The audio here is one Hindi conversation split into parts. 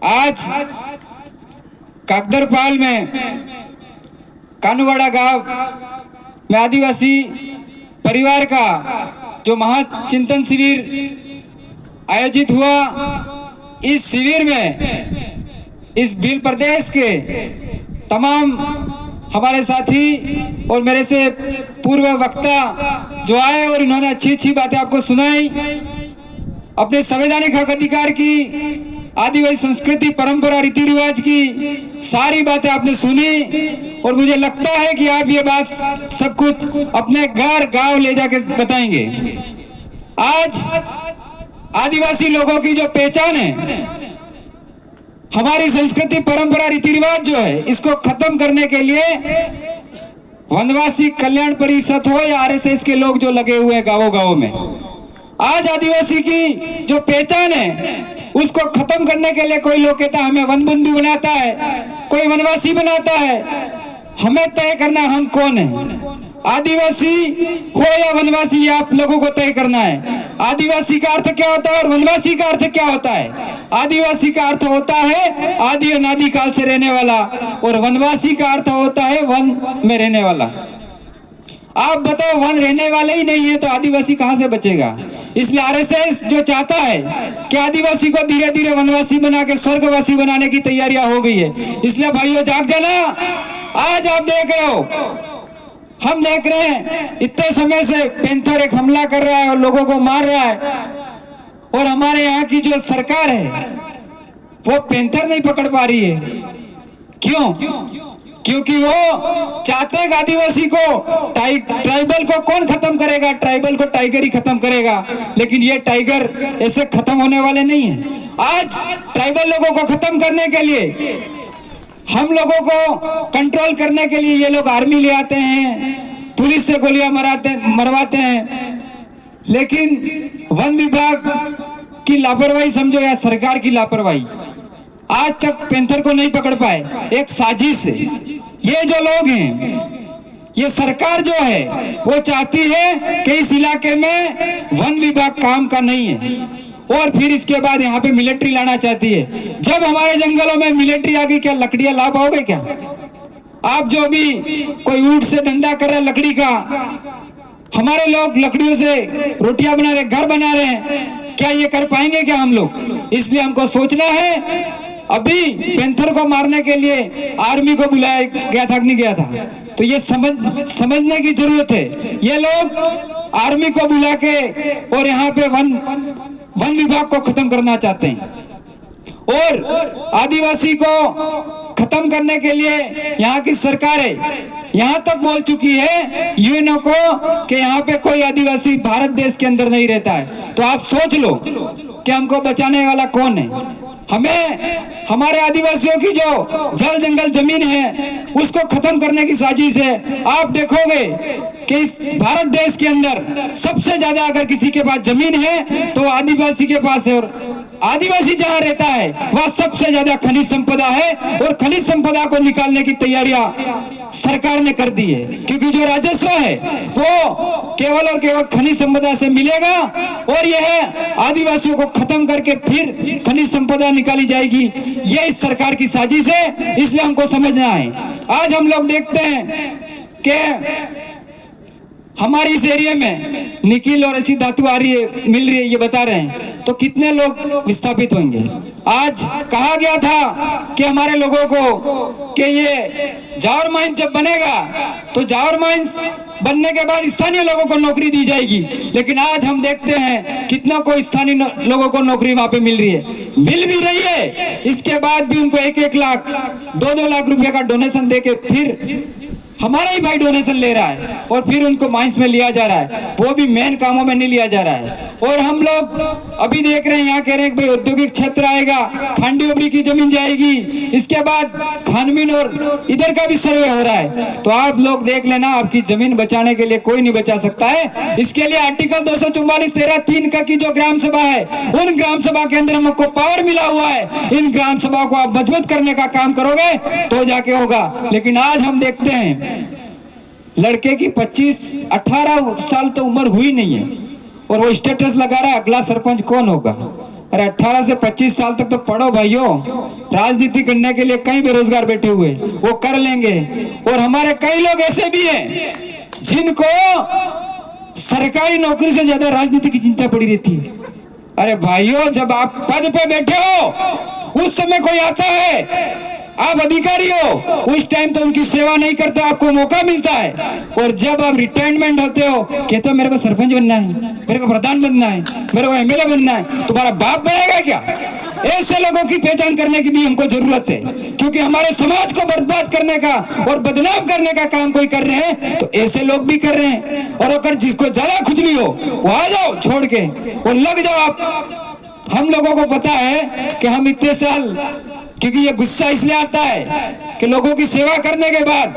आज काकदरपाल में कानूवाड़ा गांव में आदिवासी परिवार का जो महाचिंतन शिविर आयोजित हुआ। इस शिविर में इस भील प्रदेश के तमाम हमारे साथी और मेरे से पूर्व वक्ता जो आए और इन्होंने अच्छी अच्छी बातें आपको सुनाई। अपने संवैधानिक हक अधिकार की, आदिवासी संस्कृति, परंपरा, रीति रिवाज की सारी बातें आपने सुनी और मुझे लगता है कि आप ये बात सब कुछ अपने घर गांव ले जाके बताएंगे। आज आदिवासी लोगों की जो पहचान है, हमारी संस्कृति, परंपरा, रीति रिवाज जो है, इसको खत्म करने के लिए वनवासी कल्याण परिषद हो या आरएसएस के लोग जो लगे हुए हैं गांवों गांवों में, आज आदिवासी की जो पहचान है उसको खत्म करने के लिए कोई लोग कहता है हमें वन बंधु बनाता है, कोई वनवासी बनाता है। हमें तय करना हम कौन है, आदिवासी हो या वनवासी, आप लोगों को तय करना है। आदिवासी का अर्थ क्या होता है और वनवासी का अर्थ क्या होता है? आदिवासी का अर्थ होता है आदि अनादि काल से रहने वाला और वनवासी का अर्थ होता है वन में रहने वाला। आप बताओ, वन रहने वाले ही नहीं है तो आदिवासी कहां से बचेगा? इसलिए आरएसएस जो चाहता है कि आदिवासी को धीरे धीरे वनवासी बना के स्वर्गवासी बनाने की तैयारियां हो गई है। इसलिए भाइयों जाग जाना। आज आप देख रहे हो, हम देख रहे हैं इतने समय से पैंथर एक हमला कर रहा है और लोगों को मार रहा है, और हमारे यहाँ की जो सरकार है वो पैंथर नहीं पकड़ पा रही है। क्यों? क्योंकि वो चाहते हैं आदिवासी को, ट्राइबल को कौन खत्म करेगा? ट्राइबल को टाइगर ही खत्म करेगा। लेकिन ये टाइगर ऐसे खत्म होने वाले नहीं है। आज ट्राइबल लोगों को खत्म करने के लिए, हम लोगों को कंट्रोल करने के लिए ये लोग आर्मी ले आते हैं, पुलिस से गोलियां मरवाते हैं। लेकिन वन विभाग की लापरवाही समझो या सरकार की लापरवाही, आज तक पैंथर को नहीं पकड़ पाए। एक साजिश है। ये जो लोग हैं, ये सरकार जो है वो चाहती है कि इस इलाके में वन विभाग काम का नहीं है, और फिर इसके बाद यहाँ पे मिलिट्री लाना चाहती है। जब हमारे जंगलों में मिलिट्री आ गई, क्या लकड़ियां ला पाओगे? क्या आप जो भी कोई ऊंट से धंधा कर रहा है लकड़ी का, हमारे लोग लकड़ियों से रोटियां बना रहे, घर बना रहे हैं, क्या ये कर पाएंगे क्या हम लोग? इसलिए हमको सोचना है। अभी पैंथर को मारने के लिए आर्मी को बुलाया गया था, नहीं गया था? तो ये समझने की जरूरत है। ये लोग आर्मी को बुला के और यहाँ पे वन विभाग को खत्म करना चाहते हैं, और आदिवासी को खत्म करने के लिए यहाँ की सरकारें यहाँ तक बोल चुकी है यूएनओ को कि यहाँ पे कोई आदिवासी भारत देश के अंदर नहीं रहता है। तो आप सोच लो कि हमको बचाने वाला कौन है? हमें हमारे आदिवासियों की जो जल जंगल जमीन है उसको खत्म करने की साजिश है। आप देखोगे कि इस भारत देश के अंदर सबसे ज्यादा अगर किसी के पास जमीन है तो आदिवासी के पास है, और आदिवासी जहाँ रहता है वह सबसे ज्यादा खनिज संपदा है, और खनिज संपदा को निकालने की तैयारियां सरकार ने कर दी है। क्योंकि जो राजस्व है वो केवल और केवल खनिज संपदा से मिलेगा, और यह आदिवासियों को खत्म करके फिर खनिज संपदा निकाली जाएगी। ये इस सरकार की साजिश है, इसलिए हमको समझना है। आज हम लोग देखते हैं कि हमारी इस एरिया में निकिल और ऐसी धातु आ रही है, मिल रही है, ये बता रहे हैं, तो कितने लोग विस्थापित होंगे? आज कहा गया था कि हमारे लोगों को कि ये जावर माइंस जब बनेगा तो जावर माइंस बनने के बाद स्थानीय लोगों को नौकरी दी जाएगी। लेकिन आज हम देखते हैं कितना को स्थानीय लोगों को नौकरी वहां पे मिल रही है, मिल भी रही है। इसके बाद भी उनको 1-1 लाख 2-2 लाख रुपए का डोनेशन देके फिर हमारा ही भाई डोनेशन ले रहा है, और फिर उनको माइंस में लिया जा रहा है, वो भी मेन कामों में नहीं लिया जा रहा है। और हम लोग अभी देख रहे हैं, यहाँ कह रहे हैं कि भाई औद्योगिक क्षेत्र आएगा, खांडी उबरी की जमीन जाएगी, इसके बाद खानमीन और इधर का भी सर्वे हो रहा है। तो आप लोग देख लेना, आपकी जमीन बचाने के लिए कोई नहीं बचा सकता है। इसके लिए आर्टिकल 244(13) का की जो ग्राम सभा है, उन ग्राम सभा के अंदर हमको पावर मिला हुआ है। इन ग्राम सभा को आप मजबूत करने का काम करोगे तो जाके होगा। लेकिन आज हम देखते हैं लड़के की 25-18 साल तो उम्र हुई नहीं है, और वो स्टेटस लगा रहा है अगला सरपंच कौन होगा। अरे 18 से 25 साल तक तो पढ़ो भाइयों, राजनीति करने के लिए कई बेरोजगार बैठे हुए, वो कर लेंगे। और हमारे कई लोग ऐसे भी हैं जिनको सरकारी नौकरी से ज्यादा राजनीति की चिंता पड़ी रहती है। अरे भाइयों, जब आप पद पे बैठे हो उस समय कोई आता है, आप अधिकारी हो, उस टाइम तो उनकी सेवा नहीं करते, आपको मौका मिलता है। और जब आप रिटायरमेंट होते हो, कहते हो मेरे को सरपंच बनना है, मेरे को प्रधान बनना है, मेरे को एमएलए बनना है, तुम्हारा बाप बनेगा क्या? ऐसे लोगों की पहचान करने की भी हमको जरूरत है, क्योंकि हमारे समाज को बर्बाद करने का और बदनाम करने का काम कोई कर रहे हैं तो ऐसे लोग भी कर रहे हैं। और अगर जिसको ज्यादा खुजली हो वो आ जाओ छोड़ के और लग जाओ आप। हम लोगों को पता है कि हम इतने साल, क्योंकि ये गुस्सा इसलिए आता है कि लोगों की सेवा करने के बाद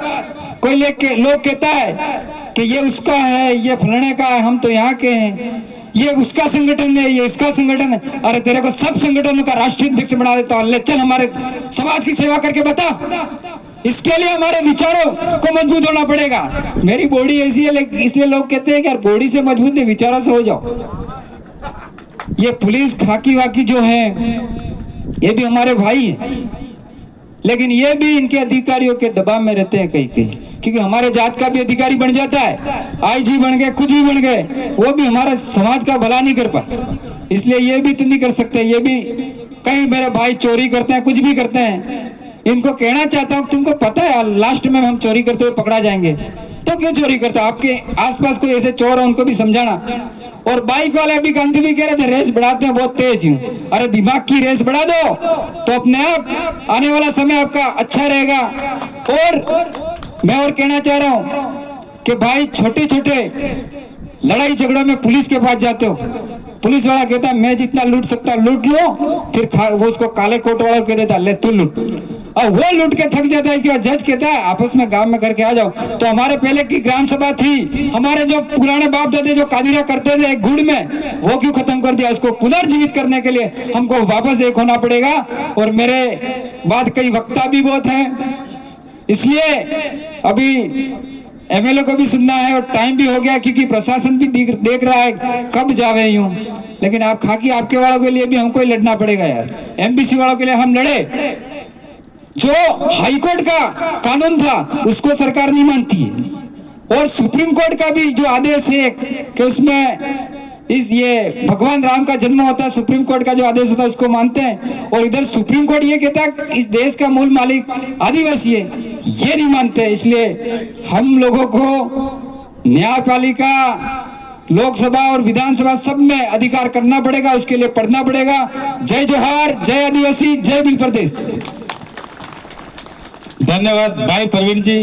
कोई लोग कहता है कि ये उसका है, ये फलाने का है, हम तो यहाँ के हैं, ये उसका संगठन है, ये इसका संगठन है। अरे तेरे को सब संगठनों का राष्ट्रीय अध्यक्ष बना देता हूँ, ले चल हमारे समाज की सेवा करके बता। इसके लिए हमारे विचारों को मजबूत होना पड़ेगा। मेरी बॉडी ऐसी है, इसलिए लोग कहते हैं कि यार बॉडी से मजबूत नहीं, विचारों से हो जाओ। ये पुलिस खाकी वाकी जो है ये भी हमारे भाई हैं, लेकिन ये भी इनके अधिकारियों के दबाव में रहते हैं कहीं कहीं, क्योंकि हमारे जात का भी अधिकारी बन जाता है, आईजी बन गए, कुछ भी बन गए, वो भी हमारे समाज का भला नहीं कर पाते। इसलिए ये भी तो नहीं कर सकते। ये भी कई मेरे भाई चोरी करते हैं, कुछ भी करते हैं, इनको कहना चाहता हूँ तुमको पता है लास्ट में हम चोरी करते हुए पकड़ा जाएंगे, तो क्यों चोरी करते हो? आपके आसपास कोई ऐसे चोर है उनको भी समझाना। और बाइक वाले अभी गांधी भी कह रहे थे रेस बढ़ाते हैं, बहुत तेज हूँ। अरे दिमाग की रेस बढ़ा दो तो अपने आप आने वाला समय आपका अच्छा रहेगा। और मैं और कहना चाह रहा हूँ कि भाई छोटे छोटे लड़ाई झगड़ों में पुलिस के पास जाते हो, पुलिस वाला कहता है मैं जितना लूट सकता लूट लो, फिर वो उसको काले कोट वाला कह देता ले तू लूट, और वो लूट के थक जाता है। इसके बाद जज कहता है आपस में गांव में करके आ जाओ। तो हमारे पहले की ग्राम सभा थी, हमारे जो पुराने बाप दादे जो कादिरा करते थे एक गुड़ में, वो क्यों खत्म कर दिया? उसको पुनर्जीवित करने के लिए हमको वापस एक होना पड़ेगा। और मेरे बाद कई वक्ता भी बहुत हैं, इसलिए अभी एमएलए को भी सुनना है और टाइम भी हो गया, क्योंकि प्रशासन भी देख रहा है कब जावे यूं। लेकिन आप खाकी आपके वालों के लिए भी हमको ही लड़ना पड़ेगा यार। एमबीसी वालों के लिए हम लड़े, जो हाईकोर्ट का कानून था उसको सरकार नहीं मानती है, और सुप्रीम कोर्ट का भी जो आदेश है कि उसमें ये भगवान राम का जन्म होता है, सुप्रीम कोर्ट का जो आदेश होता है उसको मानते हैं। और इधर सुप्रीम कोर्ट ये कहता है इस देश का मूल मालिक आदिवासी है, ये नहीं मानते। इसलिए हम लोगों को न्यायपालिका, लोकसभा और विधानसभा सब में अधिकार करना पड़ेगा, उसके लिए पढ़ना पड़ेगा। जय जोहार, जय आदिवासी, जय बिल प्रदेश। धन्यवाद भाई प्रवीण जी।